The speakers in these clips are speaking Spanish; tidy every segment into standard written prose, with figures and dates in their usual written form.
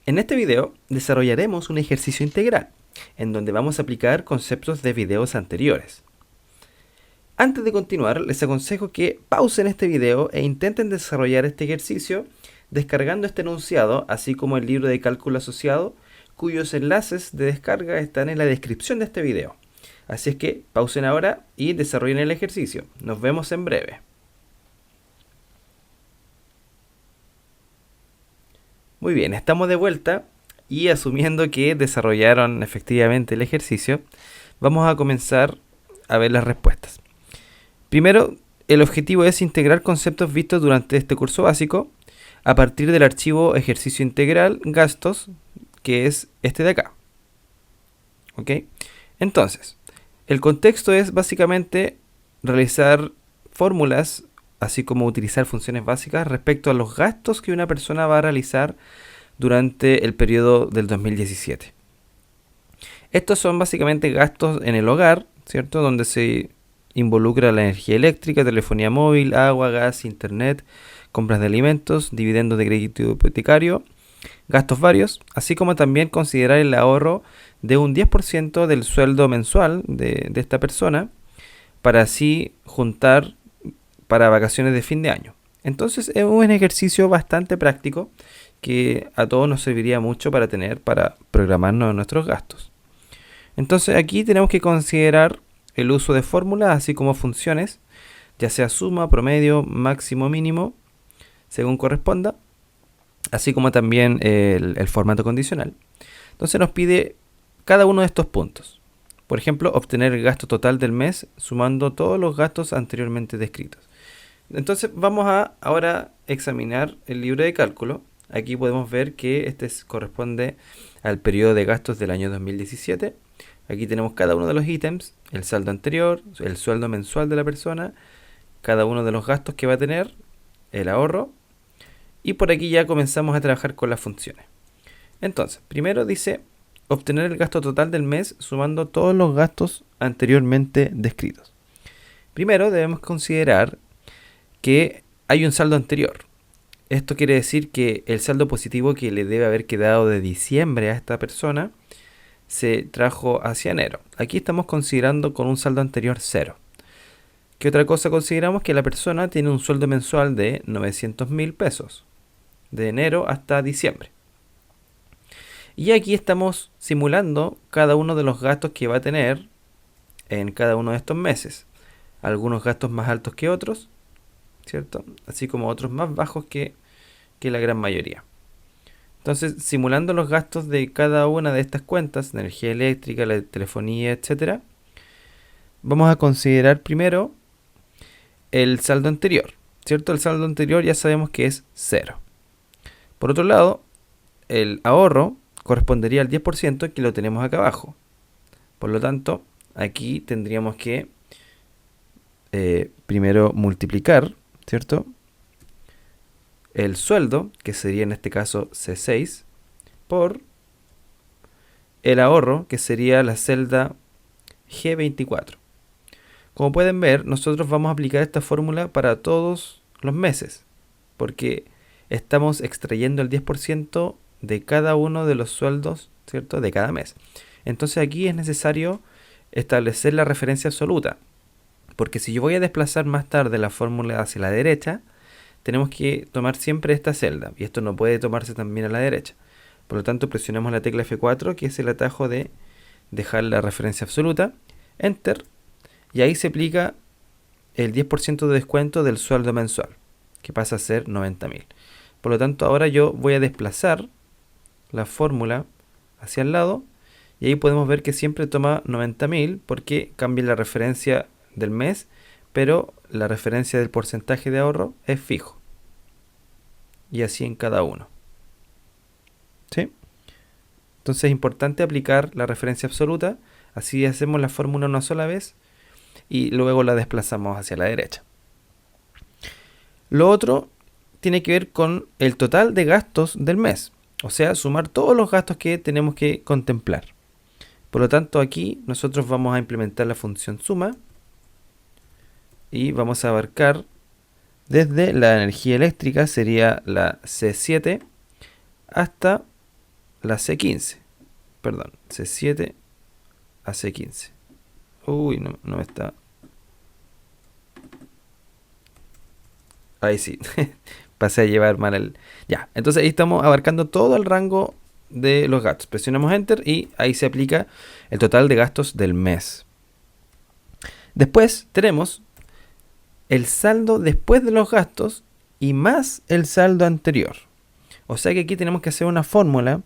En este video desarrollaremos un ejercicio integral, en donde vamos a aplicar conceptos de videos anteriores. Antes de continuar, les aconsejo que pausen este video e intenten desarrollar este ejercicio descargando este enunciado, así como el libro de cálculo asociado, cuyos enlaces de descarga están en la descripción de este video. Así es que pausen ahora y desarrollen el ejercicio. Nos vemos en breve. Muy bien, estamos de vuelta y asumiendo que desarrollaron efectivamente el ejercicio, vamos a comenzar a ver las respuestas. Primero, el objetivo es integrar conceptos vistos durante este curso básico a partir del archivo ejercicio integral gastos, que es este de acá. ¿Ok? Entonces, el contexto es básicamente realizar fórmulas, así como utilizar funciones básicas respecto a los gastos que una persona va a realizar durante el periodo del 2017. Estos son básicamente gastos en el hogar, ¿cierto? Donde se involucra la energía eléctrica, telefonía móvil, agua, gas, internet, compras de alimentos, dividendos de crédito hipotecario, gastos varios, así como también considerar el ahorro de un 10% del sueldo mensual de esta persona para así juntar para vacaciones de fin de año. Entonces es un ejercicio bastante práctico que a todos nos serviría mucho para programarnos nuestros gastos. Entonces aquí tenemos que considerar el uso de fórmulas así como funciones, ya sea suma, promedio, máximo, mínimo, según corresponda, así como también el formato condicional. Entonces nos pide cada uno de estos puntos. Por ejemplo, obtener el gasto total del mes sumando todos los gastos anteriormente descritos. Entonces vamos a ahora examinar el libro de cálculo. Aquí podemos ver que corresponde al periodo de gastos del año 2017. Aquí tenemos cada uno de los ítems, el saldo anterior, el sueldo mensual de la persona, cada uno de los gastos que va a tener, el ahorro. Y por aquí ya comenzamos a trabajar con las funciones. Entonces, primero dice obtener el gasto total del mes sumando todos los gastos anteriormente descritos. Primero debemos considerar que hay un saldo anterior. Esto quiere decir que el saldo positivo que le debe haber quedado de diciembre a esta persona se trajo hacia enero. Aquí estamos considerando con un saldo anterior 0. ¿Qué otra cosa consideramos? Que la persona tiene un sueldo mensual de 900.000 pesos, de enero hasta diciembre. Y aquí estamos simulando cada uno de los gastos que va a tener en cada uno de estos meses. Algunos gastos más altos que otros, ¿cierto? Así como otros más bajos que la gran mayoría. Entonces, simulando los gastos de cada una de estas cuentas, energía eléctrica, la telefonía, etc., vamos a considerar primero el saldo anterior, ¿cierto? El saldo anterior ya sabemos que es 0. Por otro lado, el ahorro correspondería al 10% que lo tenemos acá abajo. Por lo tanto, aquí tendríamos que primero multiplicar, ¿cierto?, el sueldo, que sería en este caso C6, por el ahorro, que sería la celda G24. Como pueden ver, nosotros vamos a aplicar esta fórmula para todos los meses, porque estamos extrayendo el 10% de cada uno de los sueldos, ¿cierto?, de cada mes. Entonces aquí es necesario establecer la referencia absoluta, porque si yo voy a desplazar más tarde la fórmula hacia la derecha, tenemos que tomar siempre esta celda, y esto no puede tomarse también a la derecha. Por lo tanto, presionamos la tecla F4, que es el atajo de dejar la referencia absoluta, Enter, y ahí se aplica el 10% de descuento del sueldo mensual, que pasa a ser 90.000. Por lo tanto, ahora yo voy a desplazar la fórmula hacia el lado, y ahí podemos ver que siempre toma 90.000 porque cambia la referencia del mes, pero la referencia del porcentaje de ahorro es fijo. Y así en cada uno. ¿Sí? Entonces es importante aplicar la referencia absoluta. Así hacemos la fórmula una sola vez y luego la desplazamos hacia la derecha. Lo otro tiene que ver con el total de gastos del mes. O sea, sumar todos los gastos que tenemos que contemplar. Por lo tanto, aquí nosotros vamos a implementar la función suma y vamos a abarcar desde la energía eléctrica, sería la C7, hasta la C15. Perdón, C7 a C15. Uy, no me está. Ahí sí. Pasé a llevar mal el. Ya, entonces ahí estamos abarcando todo el rango de los gastos. Presionamos Enter y ahí se aplica el total de gastos del mes. Después tenemos el saldo después de los gastos y más el saldo anterior. O sea que aquí tenemos que hacer una fórmula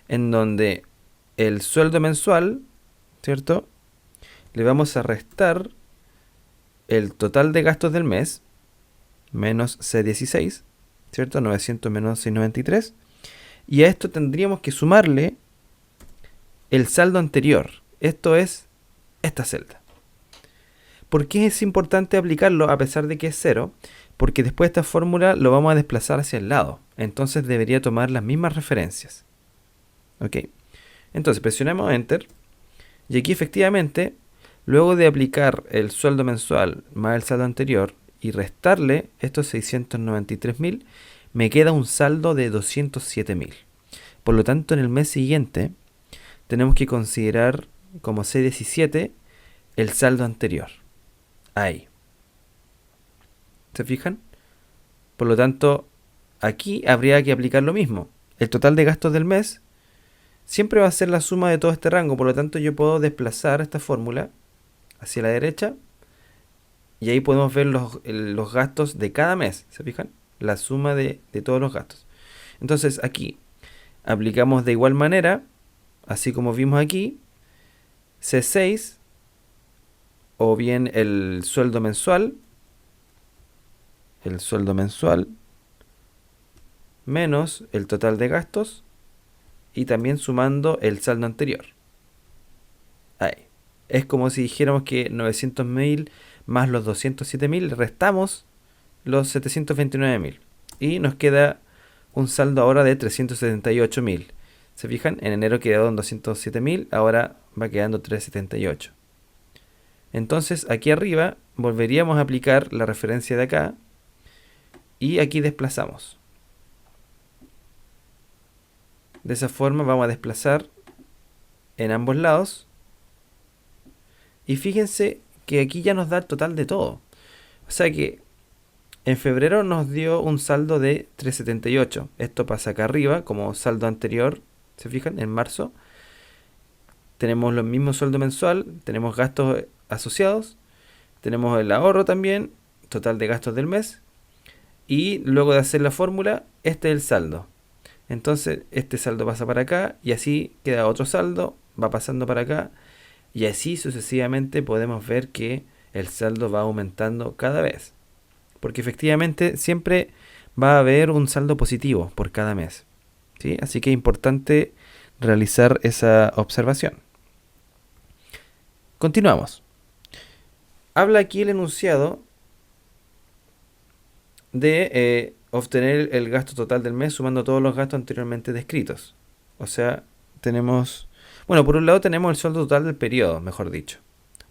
en donde el sueldo mensual, ¿cierto? Le vamos a restar el total de gastos del mes menos C16, ¿cierto? 900 menos 693. Y a esto tendríamos que sumarle el saldo anterior. Esto es esta celda. ¿Por qué es importante aplicarlo a pesar de que es 0? Porque después de esta fórmula lo vamos a desplazar hacia el lado. Entonces debería tomar las mismas referencias. ¿Ok? Entonces presionamos Enter. Y aquí efectivamente, luego de aplicar el sueldo mensual más el saldo anterior y restarle estos 693.000, me queda un saldo de 207.000. Por lo tanto, en el mes siguiente tenemos que considerar como C17 el saldo anterior. Ahí. ¿Se fijan? Por lo tanto, aquí habría que aplicar lo mismo. El total de gastos del mes siempre va a ser la suma de todo este rango. Por lo tanto, yo puedo desplazar esta fórmula hacia la derecha y ahí podemos ver los gastos de cada mes. ¿Se fijan? La suma de todos los gastos. Entonces, aquí aplicamos de igual manera, así como vimos aquí, C6 o bien el sueldo mensual menos el total de gastos y también sumando el saldo anterior. Ahí. Es como si dijéramos que 900.000 más los 207.000 restamos los 729.000 y nos queda un saldo ahora de 378.000. ¿Se fijan? En enero quedó en 207.000, ahora va quedando 378. Entonces aquí arriba volveríamos a aplicar la referencia de acá y aquí desplazamos. De esa forma vamos a desplazar en ambos lados. Y fíjense que aquí ya nos da el total de todo. O sea que en febrero nos dio un saldo de 378. Esto pasa acá arriba como saldo anterior. ¿Se fijan? En marzo tenemos los mismos sueldo mensual, tenemos gastos asociados, tenemos el ahorro también, total de gastos del mes. Y luego de hacer la fórmula, este es el saldo. Entonces este saldo pasa para acá y así queda otro saldo, va pasando para acá. Y así sucesivamente podemos ver que el saldo va aumentando cada vez. Porque efectivamente siempre va a haber un saldo positivo por cada mes. ¿Sí? Así que es importante realizar esa observación. Continuamos. Habla aquí el enunciado de obtener el gasto total del mes sumando todos los gastos anteriormente descritos. O sea, tenemos... Bueno, por un lado tenemos el sueldo total del periodo, mejor dicho.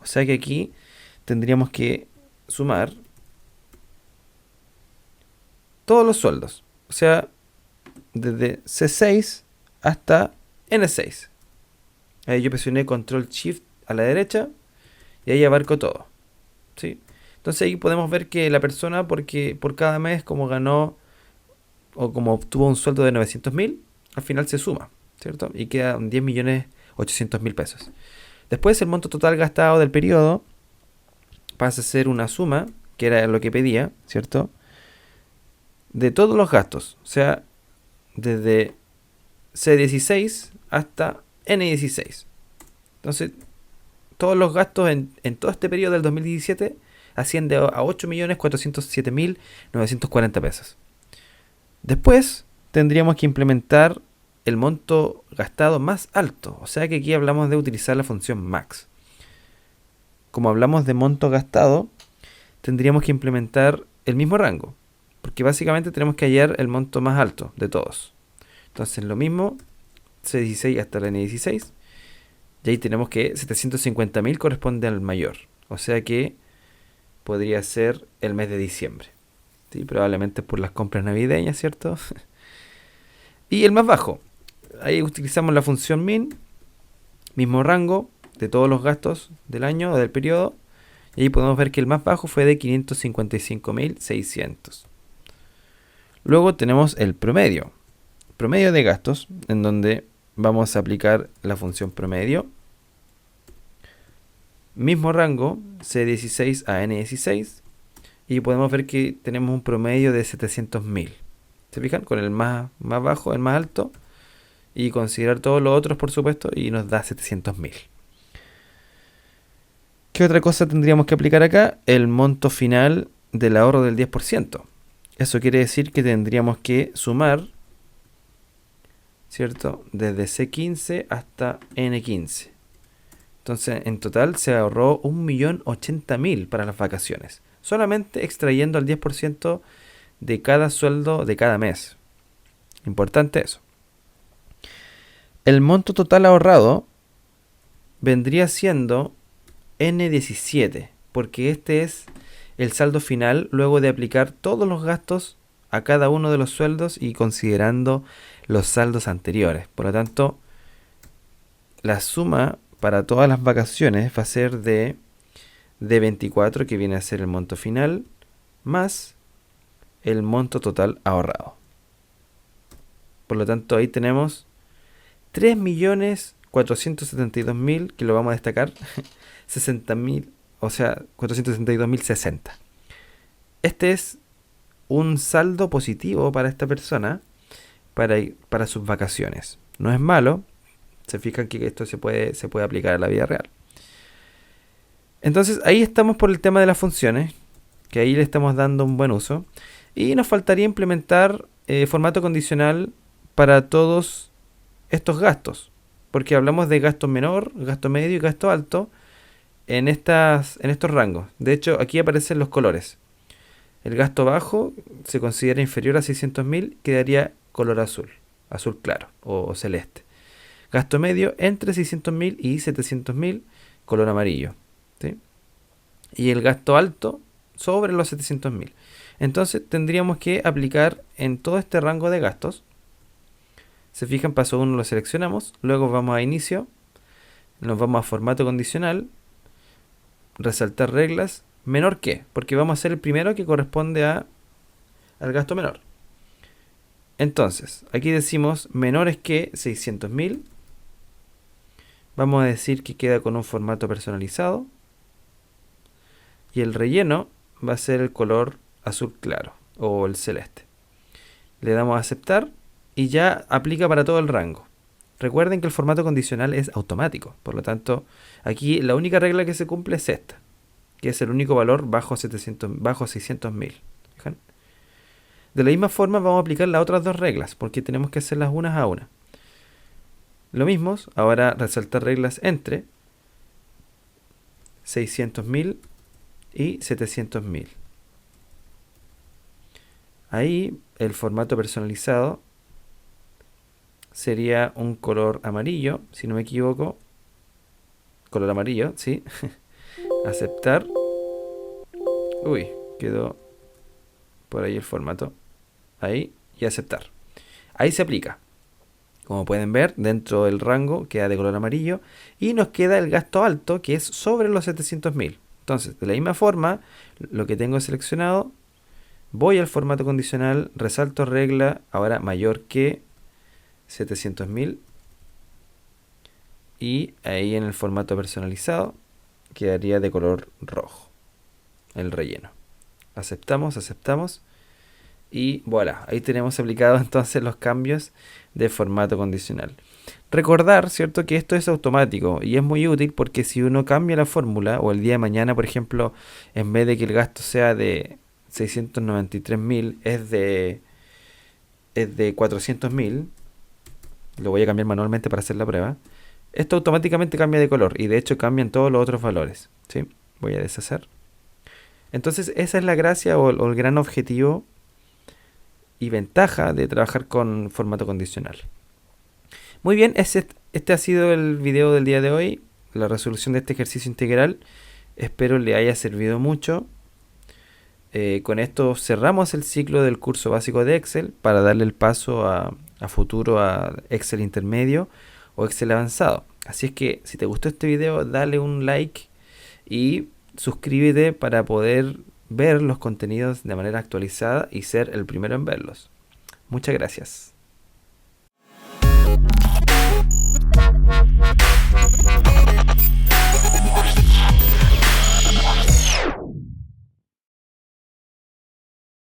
O sea que aquí tendríamos que sumar todos los sueldos. O sea, desde C6 hasta N6. Ahí yo presioné Control Shift a la derecha y ahí abarco todo. ¿Sí? Entonces ahí podemos ver que la persona, porque por cada mes como ganó o como obtuvo un sueldo de 900.000, al final se suma, ¿cierto? Y queda 10.800.000 pesos. Después el monto total gastado del periodo pasa a ser una suma, que era lo que pedía, ¿cierto? De todos los gastos, o sea, desde C16 hasta N16. Entonces, todos los gastos en todo este periodo del 2017 asciende a 8.407.940 pesos. Después tendríamos que implementar el monto gastado más alto, o sea que aquí hablamos de utilizar la función max. Como hablamos de monto gastado, tendríamos que implementar el mismo rango, porque básicamente tenemos que hallar el monto más alto de todos. Entonces lo mismo, C16 hasta la N16, y ahí tenemos que 750.000 corresponde al mayor, o sea que podría ser el mes de diciembre. ¿Sí? Probablemente por las compras navideñas, ¿cierto? Y el más bajo, ahí utilizamos la función min, mismo rango de todos los gastos del año o del periodo. Y ahí podemos ver que el más bajo fue de 555.600. Luego tenemos el promedio. Promedio de gastos, en donde vamos a aplicar la función promedio. Mismo rango, C16 a N16. Y podemos ver que tenemos un promedio de 700.000. ¿Se fijan? Con el más bajo, el más alto. Y considerar todos los otros, por supuesto. Y nos da 700.000. ¿Qué otra cosa tendríamos que aplicar acá? El monto final del ahorro del 10%. Eso quiere decir que tendríamos que sumar, ¿cierto? Desde C15 hasta N15. Entonces, en total se ahorró 1.080.000 para las vacaciones. Solamente extrayendo el 10% de cada sueldo de cada mes. Importante eso. El monto total ahorrado vendría siendo N17, porque este es el saldo final luego de aplicar todos los gastos a cada uno de los sueldos y considerando los saldos anteriores. Por lo tanto, la suma para todas las vacaciones va a ser de 24, que viene a ser el monto final, más el monto total ahorrado. Por lo tanto, ahí tenemos 3.472.000, que lo vamos a destacar, 60.000, o sea, 472.060. Este es un saldo positivo para esta persona para sus vacaciones. No es malo, se fijan que esto se puede aplicar a la vida real. Entonces ahí estamos por el tema de las funciones, que ahí le estamos dando un buen uso. Y nos faltaría implementar formato condicional para todos estos gastos, porque hablamos de gasto menor, gasto medio y gasto alto en estos rangos. De hecho, aquí aparecen los colores. El gasto bajo se considera inferior a 600.000, quedaría color azul claro o celeste. Gasto medio entre 600.000 y 700.000, color amarillo, ¿sí? Y el gasto alto sobre los 700.000. Entonces tendríamos que aplicar en todo este rango de gastos. Se fijan, paso 1 lo seleccionamos, luego vamos a inicio, nos vamos a formato condicional, resaltar reglas, menor que, porque vamos a hacer el primero que corresponde al gasto menor. Entonces, aquí decimos menores que 600.000. Vamos a decir que queda con un formato personalizado. Y el relleno va a ser el color azul claro o el celeste. Le damos a aceptar y ya aplica para todo el rango. Recuerden que el formato condicional es automático. Por lo tanto, aquí la única regla que se cumple es esta, que es el único valor bajo 600.000. De la misma forma vamos a aplicar las otras dos reglas, porque tenemos que hacerlas unas a una. Lo mismo, ahora resaltar reglas entre 600.000 y 700.000. Ahí el formato personalizado sería un color amarillo, si no me equivoco. Color amarillo, sí. Aceptar. Uy, quedó por ahí el formato. Ahí, y aceptar. Ahí se aplica. Como pueden ver, dentro del rango queda de color amarillo. Y nos queda el gasto alto, que es sobre los 700.000. Entonces, de la misma forma, lo que tengo seleccionado, voy al formato condicional, resalto regla, ahora mayor que 700.000. Y ahí en el formato personalizado quedaría de color rojo el relleno. Aceptamos, aceptamos. Y voilà, ahí tenemos aplicados entonces los cambios de formato condicional. Recordar, ¿cierto?, que esto es automático y es muy útil porque si uno cambia la fórmula o el día de mañana, por ejemplo, en vez de que el gasto sea de 693.000, es de 400.000, lo voy a cambiar manualmente para hacer la prueba. Esto automáticamente cambia de color y de hecho cambian todos los otros valores, ¿sí? Voy a deshacer. Entonces esa es la gracia o el gran objetivo y ventaja de trabajar con formato condicional. Muy bien, este ha sido el video del día de hoy, la resolución de este ejercicio integral. Espero le haya servido mucho. Con esto cerramos el ciclo del curso básico de Excel para darle el paso a a futuro a Excel intermedio o Excel avanzado. Así es que si te gustó este video, dale un like y suscríbete para poder ver los contenidos de manera actualizada y ser el primero en verlos. Muchas gracias.